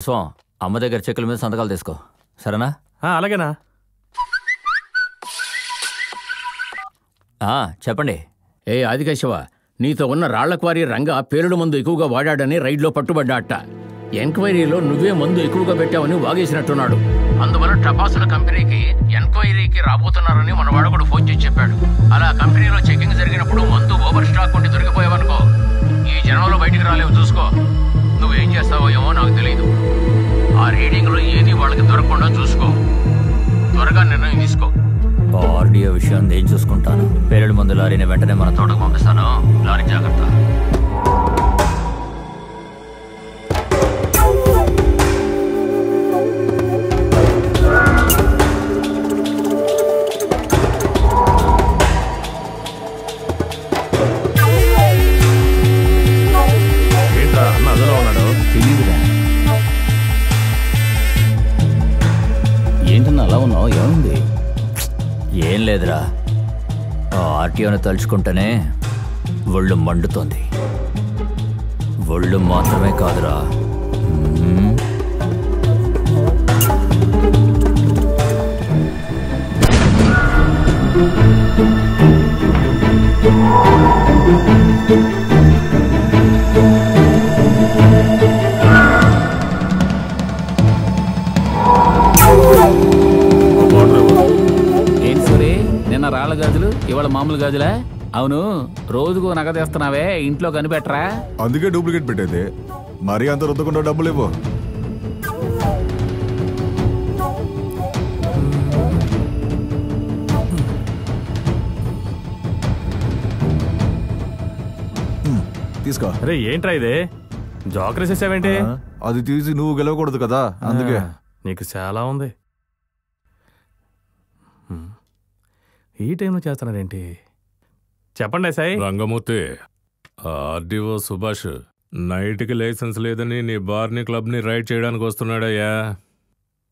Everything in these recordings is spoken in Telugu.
స్వాం అమ్మ దగ్గర చెక్కుల మీద సంతకాలు తీసుకో సరేనా? అలాగేనా? చెప్పండి. ఏ ఆదికేశవ, నీతో ఉన్న రాళ్ల క్వారీ రంగ పేలుడు మందు ఎక్కువగా వాడాడని రైడ్లో పట్టుబడ్డాట. ఎంక్వైరీలో నువ్వే మందు ఎక్కువగా పెట్టావని వాగేసినట్టున్నాడు. అందువల్ల టపాసుల కంపెనీకి ఎంక్వైరీకి రాబోతున్నారని మన వాడకుడు ఫోన్ చేసి చెప్పాడు. అలా కంపెనీలో చెకింగ్ జరిగినప్పుడు మందు ఓవర్ స్టాక్ ఉండి దొరికిపోయావనుకో, ఈ జనంలో బయటికి రాలేవు. చూసుకో, నువ్వేం చేస్తావో ఏమో నాకు తెలియదు. ఆ రీడింగ్లో ఏది వాళ్ళకి దొరకకుండా చూసుకో. త్వరగా నిర్ణయం తీసుకో. ఆర్డీఓ విషయం నేను చూసుకుంటాను. పేలుడు మందు లారీని వెంటనే మన తోటకు పంపిస్తాను. లారీ జాగ్రత్త. ఏంటన్నా అలా ఉన్నావు? ఏమైంది? ఏం లేదురా, ఆ ఆర్టీఓని తలుచుకుంటేనే ఒళ్ళు మండుతోంది. ఒళ్ళు మాత్రమే కాదురా, నిన్న రాళ్ళ గాజులు, ఇవాళ మామూలు గాజులా? అవును, రోజుకు నగదేస్తున్నావే, ఇంట్లో కనిపెట్టరా? అందుకే డూప్లికేట్ పెట్టేది. మరీ అంత రుద్దకుండా డబ్బులు ఇవ్వు. తీసుకో. అరే ఏంట్రా ఇది? జోకరేసేసావేంటి? అది తీసి నువ్వు గెలవకూడదు కదా, అందుకే. నీకు చాలా ఉంది. ఈ టైంలో చేస్తున్నారేంటి? చెప్పండి సాయి. రంగమూర్తి, ఆర్డీఓ సుభాష్ నైట్కి లైసెన్స్ లేదని నీ బార్ని క్లబ్ని రైడ్ చేయడానికి వస్తున్నాడయ్యా.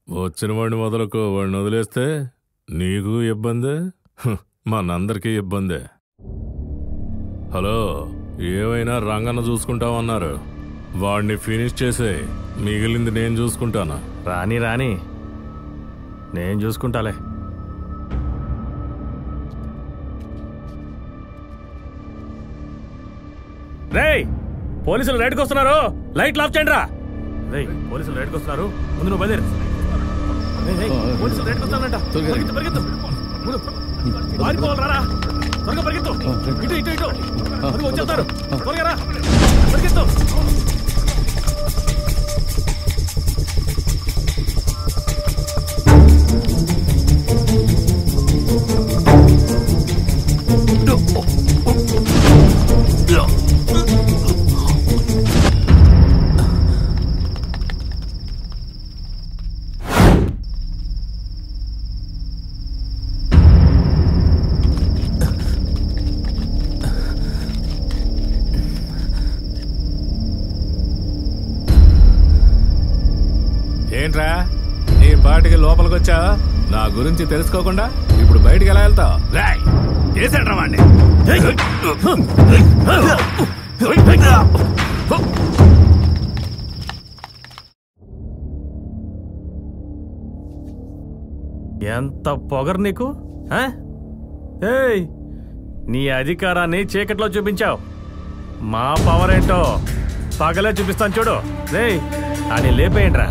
వచ్చిన వాడిని వదలకు, వాడిని వదిలేస్తే నీకు ఇబ్బందే, మనందరికీ ఇబ్బందే. హలో, ఏమైనా రంగన్న చూసుకుంటామన్నారు, వాడిని ఫినిష్ చేసే, మిగిలింది నేను చూసుకుంటాను. రాని రాని, నేను చూసుకుంటాలే. రేయ్, పోలీసులు రైడ్కి వస్తున్నారు, లైట్లు ఆఫ్ చేయండి రా. రేయ్, పోలీసులు రైడ్కి వస్తున్నారు, ముందు నువ్వు బయలుదేరు. పోలీసులు రైడ్కి వస్తానంట, పరిగెత్తు పరిగెత్తు, పారిపోవాలి రా, త్వరగా పరిగెత్తు. ఇటు ఇటు ఇటు వచ్చేస్తారు, త్వరగా రా, పరిగెత్తు. ఏంట్రా నీ పాటికి లోపలికి వచ్చా? నా గురించి తెలుసుకోకుండా ఇప్పుడు బయటికి ఎలా వెళ్తావు? రాయ్, చేసాడ్రా వాణ్ణి. ఎంత పొగరు నీకు! ఏయ్, నీ అధికారాన్ని చీకట్లో చూపించావు, మా పవర్ ఏంటో పగలే చూపిస్తాను చూడు. రేయ్, అని లేపేయండిరా.